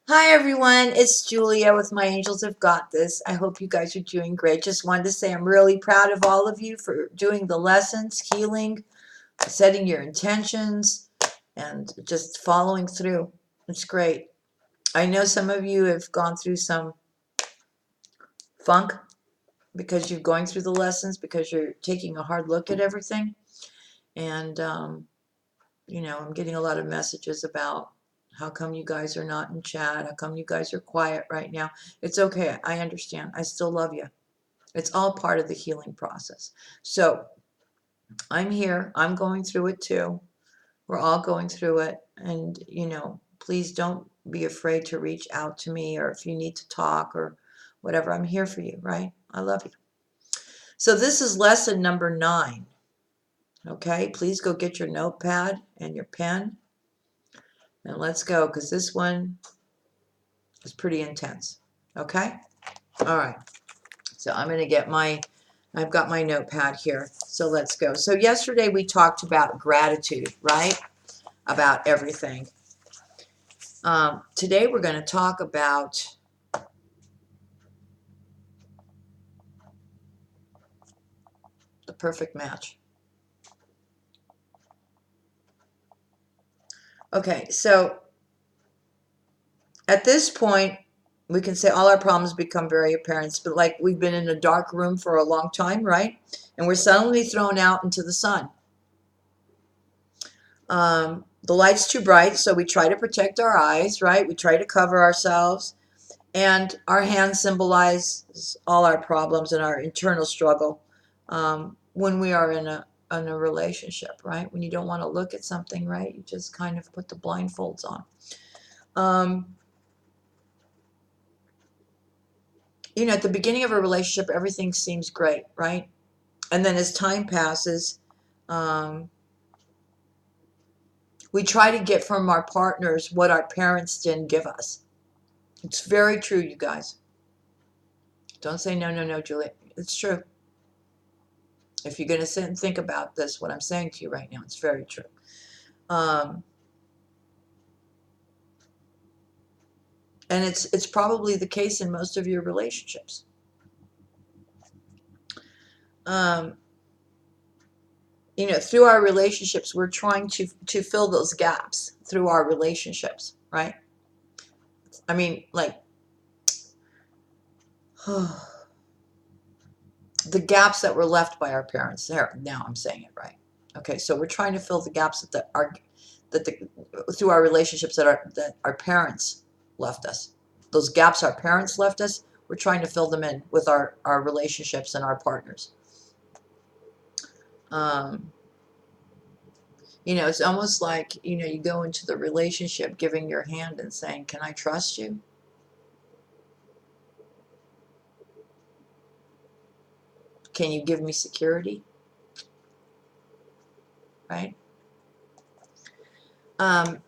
Hi everyone, it's Julia with My Angels Have Got This. I hope you guys are doing great. Just wanted to say I'm really proud of all of you for doing the lessons, healing, setting your intentions, and just following through. It's great. I know some of you have gone through some funk because you're going through the lessons, because you're taking a hard look at everything. And, I'm getting a lot of messages about how come you guys are not in chat? How come you guys are quiet right now? It's okay. I understand. I still love you. It's all part of the healing process. So I'm here. I'm going through it too. We're all going through it. And, please don't be afraid to reach out to me, or if you need to talk or whatever, I'm here for you, right? I love you. So this is lesson number 9. Okay, please go get your notepad and your pen and let's go, because this one is pretty intense. Okay? All right. So I've got my notepad here. So let's go. So yesterday we talked about gratitude, right? About everything. Today we're going to talk about the perfect match. Okay, so at this point, we can say all our problems become very apparent, but like we've been in a dark room for a long time, right? And we're suddenly thrown out into the sun. The light's too bright, so we try to protect our eyes, right? We try to cover ourselves. And our hand symbolizes all our problems and our internal struggle when we are in a relationship, right? When you don't want to look at something, right? You just kind of put the blindfolds on. Um, at the beginning of a relationship, everything seems great, right? And then as time passes, um, we try to get from our partners what our parents didn't give us. It's very true, you guys. Don't say no, no, no, Julia. It's true. If you're going to sit and think about this, what I'm saying to you right now, it's very true. Um, and it's probably the case in most of your relationships. Um, through our relationships, we're trying to fill those gaps through our relationships, right? I mean, like the gaps that were left by our parents. There, now I'm saying it right. Okay, so we're trying to fill the gaps through our relationships that our parents left us. Those gaps our parents left us, we're trying to fill them in with our relationships and our partners. Um, it's almost like, you go into the relationship giving your hand and saying, can I trust you? Can you give me security? Right? Um,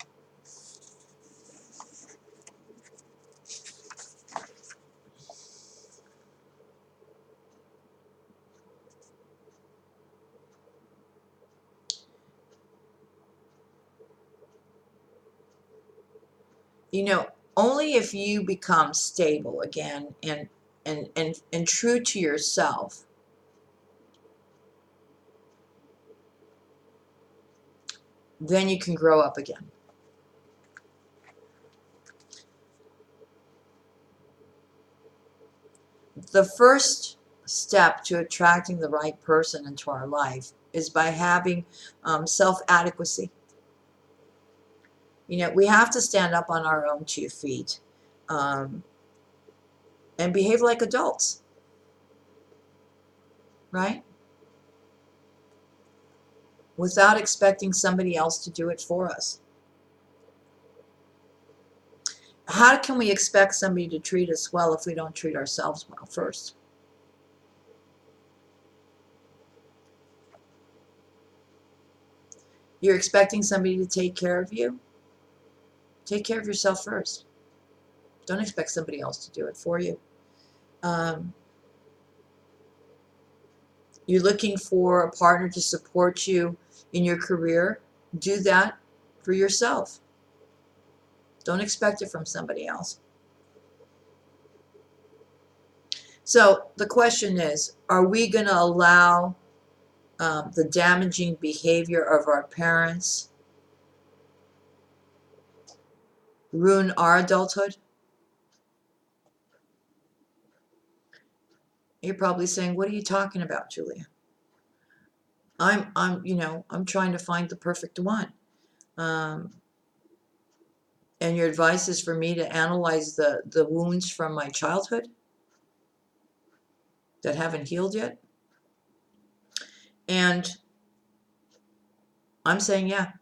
you know, only if you become stable again and true to yourself, then you can grow up again. The first step to attracting the right person into our life is by having self-adequacy. We have to stand up on our own 2 feet um, and behave like adults, right? Without expecting somebody else to do it for us. How can we expect somebody to treat us well if we don't treat ourselves well first? You're expecting somebody to take care of you? Take care of yourself first. Don't expect somebody else to do it for you. Um, you're looking for a partner to support you in your career? Do that for yourself. Don't expect it from somebody else. So the question is, are we going to allow the damaging behavior of our parents ruin our adulthood? You're probably saying, what are you talking about, Julia? I'm trying to find the perfect one. And your advice is for me to analyze the wounds from my childhood that haven't healed yet? And I'm saying, yeah,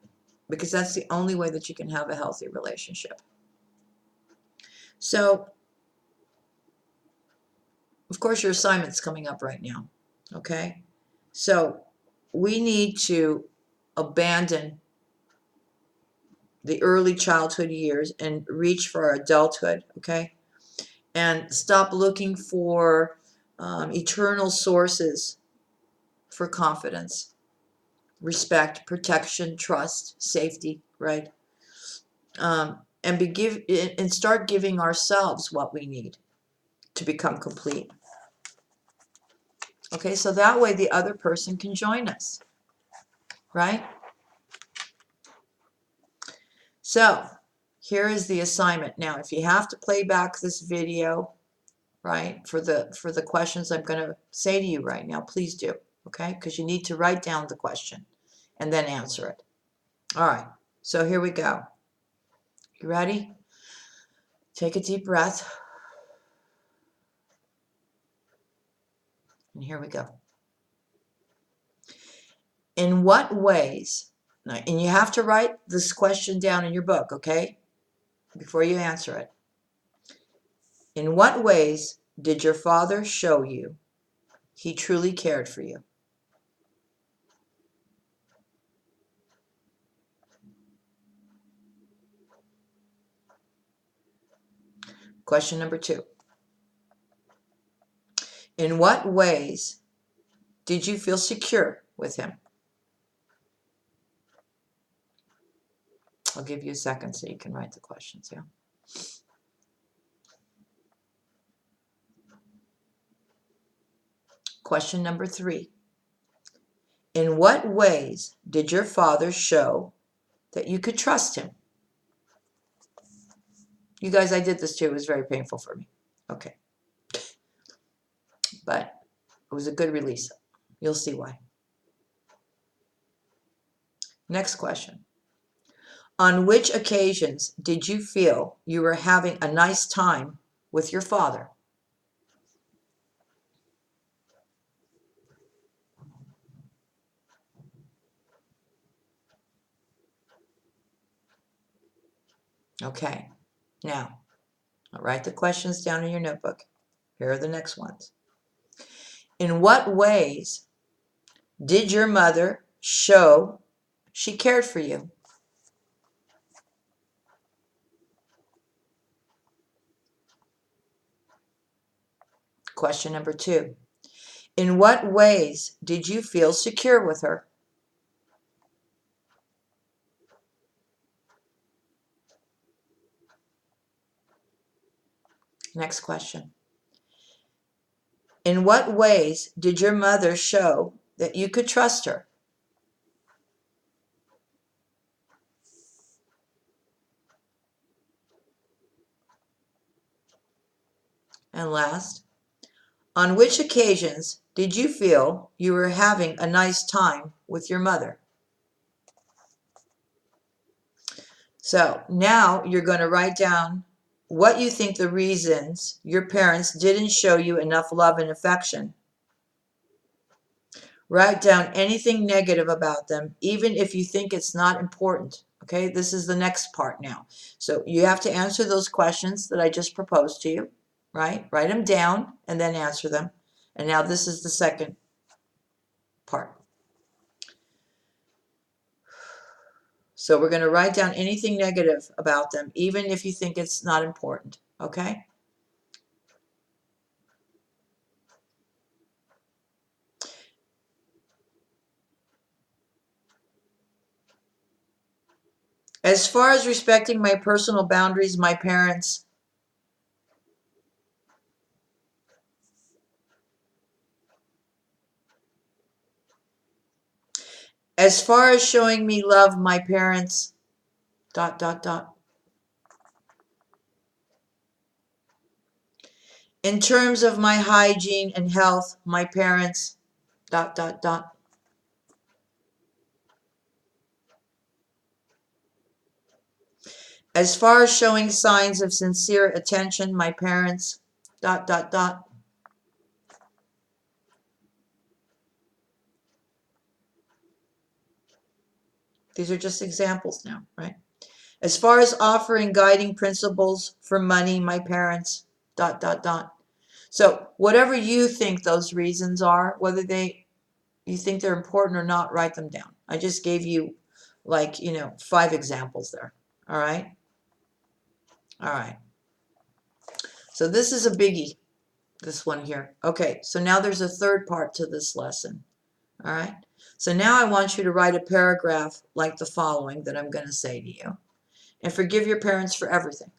because that's the only way that you can have a healthy relationship. So, of course, your assignment's coming up right now, okay? So, we need to abandon the early childhood years and reach for our adulthood, okay? And stop looking for eternal sources for confidence, respect, protection, trust, safety, right? And start giving ourselves what we need to become complete. Okay, so that way the other person can join us, right? So here is the assignment. Now, if you have to play back this video, right, for the questions I'm going to say to you right now, please do, okay? Because you need to write down the question and then answer it. All right, so here we go. You ready? Take a deep breath. And here we go. In what ways, and you have to write this question down in your book, okay, before you answer it. In what ways did your father show you he truly cared for you? Question number 2. In what ways did you feel secure with him? I'll give you a second so you can write the questions, yeah? Question number 3. In what ways did your father show that you could trust him? You guys, I did this too. It was very painful for me. Okay. But it was a good release. You'll see why. Next question. On which occasions did you feel you were having a nice time with your father? Okay. Now, I'll write the questions down in your notebook. Here are the next ones. In what ways did your mother show she cared for you? Question number 2. In what ways did you feel secure with her? Next question. In what ways did your mother show that you could trust her? And last, on which occasions did you feel you were having a nice time with your mother? So now you're going to write down what you think the reasons your parents didn't show you enough love and affection. Write down anything negative about them, even if you think it's not important. Okay, this is the next part now. So you have to answer those questions that I just proposed to you, right? Write them down and then answer them. And now this is the second part. So we're going to write down anything negative about them, even if you think it's not important, okay? As far as respecting my personal boundaries, my parents. As far as showing me love, my parents. ... In terms of my hygiene and health, my parents. ... As far as showing signs of sincere attention, my parents. ... These are just examples now, right? As far as offering guiding principles for money, my parents. ... So whatever you think those reasons are, whether you think they're important or not, write them down. I just gave you 5 examples there. All right. All right. So this is a biggie, this one here. Okay. So now there's a third part to this lesson. All right. So now I want you to write a paragraph like the following that I'm going to say to you. And forgive your parents for everything.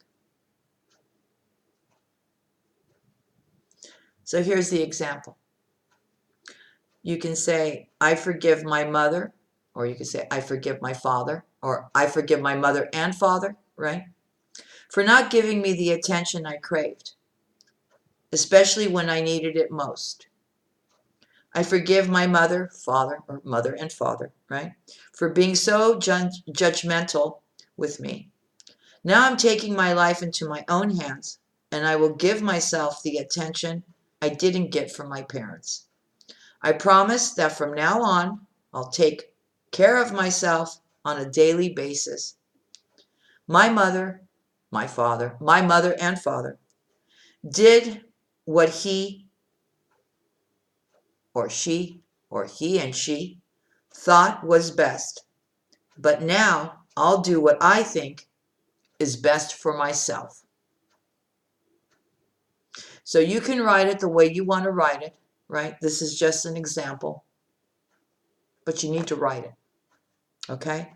So here's the example. You can say, I forgive my mother, or you can say, I forgive my father, or I forgive my mother and father, right? For not giving me the attention I craved, especially when I needed it most. I forgive my mother, father, or mother and father, right? For being so judgmental with me. Now I'm taking my life into my own hands, and I will give myself the attention I didn't get from my parents. I promise that from now on, I'll take care of myself on a daily basis. My mother and father did what he or she or he and she thought was best. But now I'll do what I think is best for myself. So you can write it the way you want to write it, right? This is just an example, but you need to write it, okay?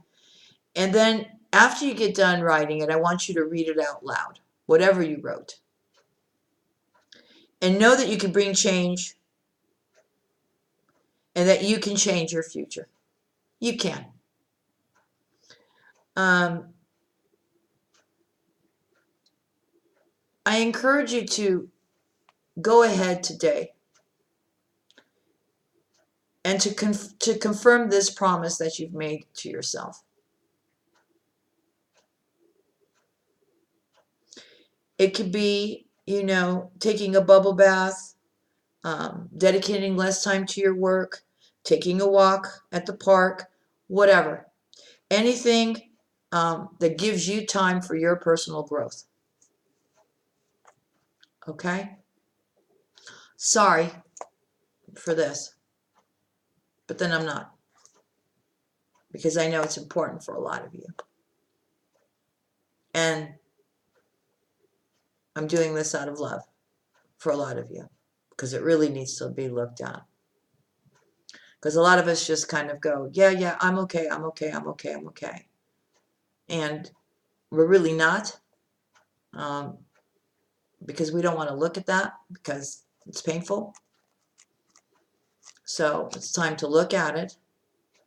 And then after you get done writing it, I want you to read it out loud, whatever you wrote. And know that you can bring change and that you can change your future. You can. I encourage you to go ahead today and to confirm this promise that you've made to yourself. It could be, taking a bubble bath, dedicating less time to your work, taking a walk at the park, whatever. Anything that gives you time for your personal growth. Okay? Sorry for this, but then I'm not, because I know it's important for a lot of you. And I'm doing this out of love for a lot of you, because it really needs to be looked at. Because a lot of us just kind of go, yeah, I'm okay. And we're really not, because we don't want to look at that, because it's painful. So it's time to look at it,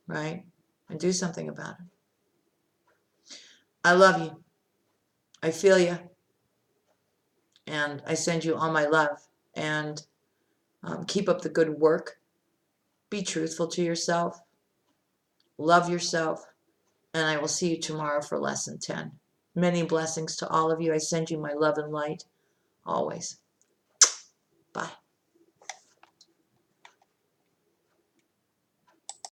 right? And do something about it. I love you. I feel you. And I send you all my love. And keep up the good work. Be truthful to yourself. Love yourself. And I will see you tomorrow for lesson 10. Many blessings to all of you. I send you my love and light always. Bye.